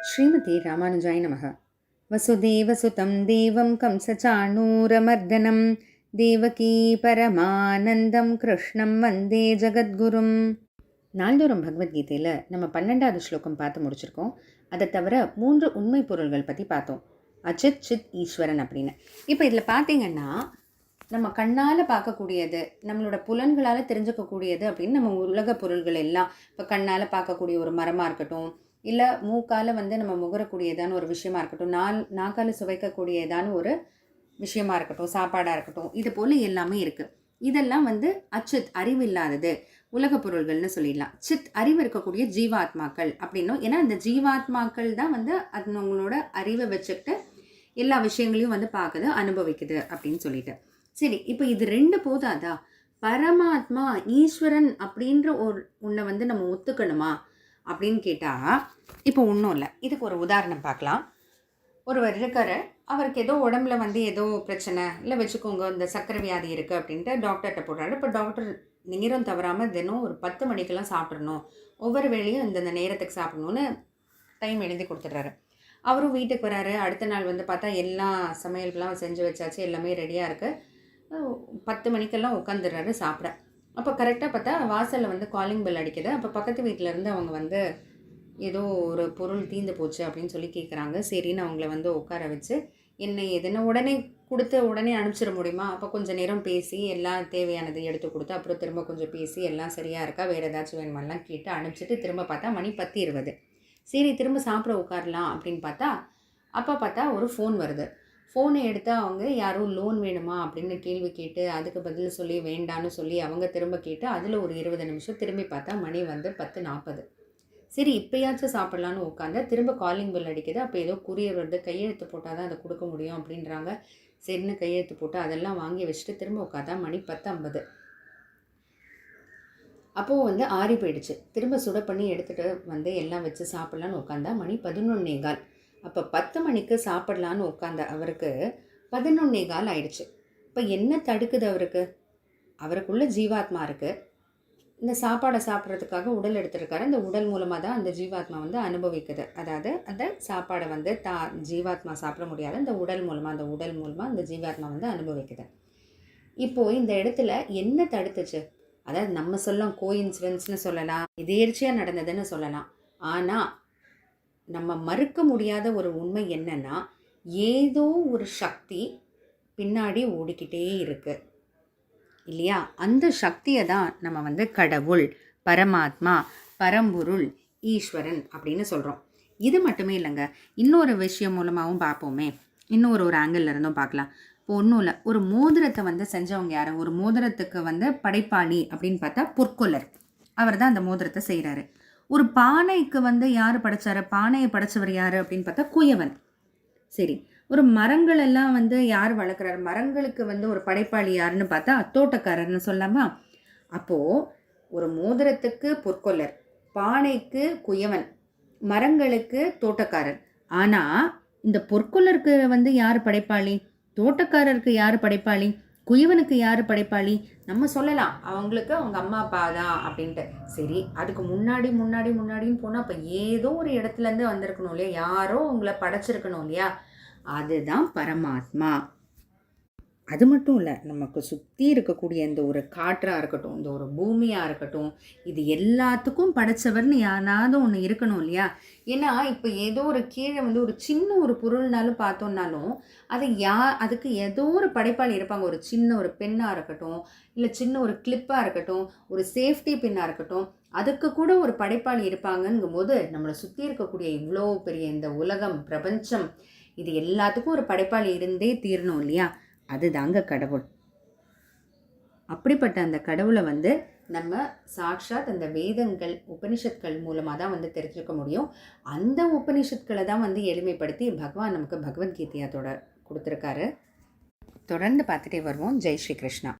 ஸ்ரீமதி ராமானுஜாய நமக. வசுதேவசுதம் தேவம் கம்சச்சாணூரமர்தனம் தேவகீ பரமானந்தம் கிருஷ்ணம் வந்தே ஜகத்குரும். நாள்தோறும் பகவத்கீதையில் நம்ம 12வது ஸ்லோகம் பார்த்து முடிச்சிருக்கோம். அதை தவிர 3 உண்மை பொருள்கள் பற்றி பார்த்தோம். அச்சித், சித், ஈஸ்வரன் அப்படின்னு. இப்போ இதில் பார்த்தீங்கன்னா நம்ம கண்ணால் பார்க்கக்கூடியது, நம்மளோட புலன்களால் தெரிஞ்சுக்கக்கூடியது அப்படின்னு நம்ம உலக பொருள்கள் எல்லாம், இப்போ கண்ணால் பார்க்கக்கூடிய ஒரு மரமாக இருக்கட்டும், இல்லை மூக்கால் நம்ம முகரக்கூடியதான ஒரு விஷயமா இருக்கட்டும், நாக்கால் சுவைக்கக்கூடியதான ஒரு விஷயமா இருக்கட்டும், சாப்பாடாக இருக்கட்டும், இது போல் எல்லாமே இருக்குது. இதெல்லாம் அச்சித், அறிவு இல்லாதது உலக பொருள்கள்னு சொல்லிடலாம். சித், அறிவு இருக்கக்கூடிய ஜீவாத்மாக்கள் அப்படின்னும். ஏன்னா இந்த ஜீவாத்மாக்கள் தான் அது உங்களோட அறிவை வச்சுக்கிட்டு எல்லா விஷயங்களையும் பார்க்குது, அனுபவிக்குது அப்படின்னு சொல்லிட்டு. சரி, இப்போ இது 2 போதாதா? பரமாத்மா ஈஸ்வரன் அப்படின்ற ஒன்றை நம்ம ஒத்துக்கணுமா அப்படின்னு கேட்டால், இப்போ ஒன்றும் இல்லை. இதுக்கு ஒரு உதாரணம் பார்க்கலாம். ஒருவர் இருக்கார், அவருக்கு ஏதோ உடம்புல ஏதோ பிரச்சனை இல்லை வச்சுக்கோங்க, இந்த சர்க்கரை வியாதி இருக்குது அப்படின்ட்டு டாக்டர்கிட்ட போடுறாரு. இப்போ டாக்டர் நேரம் தவறாமல் தினம் ஒரு 10 மணிக்கெல்லாம் சாப்பிட்றணும், ஒவ்வொரு வேளையும் இந்த நேரத்துக்கு சாப்பிடணுன்னு டைம் எழுதி கொடுத்துட்றாரு. அவரும் வீட்டுக்கு வராரு. அடுத்த நாள் பார்த்தா எல்லா சமையல்கெல்லாம் செஞ்சு வச்சாச்சு, எல்லாமே ரெடியாக இருக்குது. 10 மணிக்கெல்லாம் உட்காந்துடுறாரு சாப்பிட. அப்போ கரெக்டாக பார்த்தா வாசலில் காலிங் பெல் அடிக்குது. அப்போ பக்கத்து வீட்டிலேருந்து அவங்க ஏதோ ஒரு பொருள் தீர்ந்து போச்சு அப்படின்னு சொல்லி கேட்குறாங்க. சரின்னு அவங்கள உட்கார வச்சு என்ன எதுன்னு உடனே கொடுத்து உடனே அனுப்பிச்சிட முடியுமா? அப்போ கொஞ்சம் நேரம் பேசி எல்லாம் தேவையானது எடுத்து கொடுத்து அப்புறம் திரும்ப கொஞ்சம் பேசி எல்லாம் சரியாக இருக்கா, வேறு ஏதாச்சும் வேணுமெல்லாம் கேட்டு அனுப்பிச்சிட்டு திரும்ப பார்த்தா மணி 10:20. சரி, திரும்ப சாப்பிட உட்காரலாம் அப்படின்னு பார்த்தா அப்போ பார்த்தா ஒரு ஃபோன் வருது. ஃபோனை எடுத்தால் அவங்க யாரும் லோன் வேணுமா அப்படின்னு கேள்வி கேட்டு அதுக்கு பதில் சொல்லி வேண்டான்னு சொல்லி அவங்க திரும்ப கேட்டு அதில் ஒரு 20 நிமிஷம் திரும்பி பார்த்தா மணி 10:40. சரி, இப்போயாச்சும் சாப்பிட்லான்னு உட்காந்தா திரும்ப காலிங் பெல் அடிக்குது. அப்போ ஏதோ குரியர் வருது, கையெழுத்து போட்டால் தான் அதை கொடுக்க முடியும் அப்படின்றாங்க. சரின்னு கையெழுத்து போட்டு அதெல்லாம் வாங்கி வச்சுட்டு திரும்ப உட்காந்தா மணி 10:50. அப்போது ஆறி போயிடுச்சு. திரும்ப சுட பண்ணி எடுத்துகிட்டு எல்லாம் வச்சு சாப்பிட்லான்னு உட்காந்தா மணி 11:15. அப்போ 10 மணிக்கு சாப்பிட்லான்னு உட்காந்த அவருக்கு 11:15 ஆயிடுச்சு. இப்போ என்ன தடுக்குது அவருக்கு? அவருக்குள்ள ஜீவாத்மா இருக்குது. இந்த சாப்பாடை சாப்பிட்றதுக்காக உடல் எடுத்துருக்காரு. அந்த உடல் மூலமாக தான் அந்த ஜீவாத்மா அனுபவிக்குது. அதாவது அந்த சாப்பாடை ஜீவாத்மா சாப்பிட முடியாத அந்த உடல் மூலமாக அந்த ஜீவாத்மா அனுபவிக்குது. இப்போது இந்த இடத்துல என்ன தடுத்துச்சு? அதாவது நம்ம சொல்லலாம் கோஇன்சிடென்ஸ்னு சொல்லலாம், எதேர்ச்சியாக நடந்ததுன்னு சொல்லலாம். ஆனால் நம்ம மறுக்க முடியாத ஒரு உண்மை என்னன்னா, ஏதோ ஒரு சக்தி பின்னாடி ஓடிக்கிட்டே இருக்குது இல்லையா? அந்த சக்தியை தான் நம்ம கடவுள், பரமாத்மா, பரம்பொருள், ஈஸ்வரன் அப்படின்னு சொல்கிறோம். இது மட்டுமே இல்லைங்க, இன்னொரு விஷயம் மூலமாகவும் பார்ப்போமே. இன்னொரு ஆங்கிள் இருந்தும் பார்க்கலாம். இப்போ ஒன்றும் இல்லை, ஒரு மோதிரத்தை செஞ்சவங்க யார்? ஒரு மோதிரத்துக்கு படைப்பாளி அப்படின்னு பார்த்தா பொற்கொல்லர். அவர் தான் அந்த மோதிரத்தை செய்கிறாரு. ஒரு பானைக்கு யார் படைச்சாரு? பானையை படைச்சவர் யார் அப்படின்னு பார்த்தா குயவன். சரி, ஒரு மரங்கள் எல்லாம் யார் வளர்க்குறாரு? மரங்களுக்கு ஒரு படைப்பாளி யாருன்னு பார்த்தா தோட்டக்காரர்னு சொல்லாமா? அப்போது ஒரு மோதிரத்துக்கு பொற்கொல்லர், பானைக்கு குயவன், மரங்களுக்கு தோட்டக்காரர். ஆனால் இந்த பொற்கொல்லருக்கு யார் படைப்பாளி? தோட்டக்காரருக்கு யார் படைப்பாளி? குயவனுக்கு யார் படைப்பாளி? நம்ம சொல்லலாம் அவங்களுக்கு அவங்க அம்மா அப்பா தான் அப்படின்ட்டு. சரி, அதுக்கு முன்னாடின்னு போனால் அப்போ ஏதோ ஒரு இடத்துலேருந்து வந்திருக்கணும் இல்லையா? யாரோ உங்களை படைச்சிருக்கணும் இல்லையா? அதுதான் பரமாத்மா. அது மட்டும் இல்லை, நமக்கு சுற்றி இருக்கக்கூடிய இந்த ஒரு காற்றாக இருக்கட்டும், இந்த ஒரு பூமியாக இருக்கட்டும், இது எல்லாத்துக்கும் படைச்சவர்னு யாராவது ஒன்று இருக்கணும் இல்லையா? ஏன்னா இப்போ ஏதோ ஒரு கீழே ஒரு சின்ன ஒரு பொருள்னாலும் பார்த்தோம்னாலும் அதுக்கு ஏதோ ஒரு படைப்பாளி இருப்பாங்க. ஒரு சின்ன ஒரு பெண்ணாக இருக்கட்டும், இல்லை சின்ன ஒரு கிளிப்பாக இருக்கட்டும், ஒரு சேஃப்டி பின்னாக இருக்கட்டும், அதுக்கு கூட ஒரு படைப்பாளி இருப்பாங்கங்கும் போது நம்மளை சுற்றி இருக்கக்கூடிய இவ்வளோ பெரிய இந்த உலகம், பிரபஞ்சம், இது எல்லாத்துக்கும் ஒரு படைப்பாளி இருந்தே தீரணும் இல்லையா? அதுதாங்க கடவுள். அப்படிப்பட்ட அந்த கடவுளை நம்ம சாக்ஷாத் அந்த வேதங்கள், உபனிஷத்கள் மூலமாக தான் தெரிஞ்சுக்க முடியும். அந்த உபனிஷத்களை தான் எளிமைப்படுத்தி பகவான் நமக்கு பகவத்கீதையை கொடுத்துருக்காரு. தொடர்ந்து பார்த்துட்டே வருவோம். ஜெய் ஸ்ரீ கிருஷ்ணா.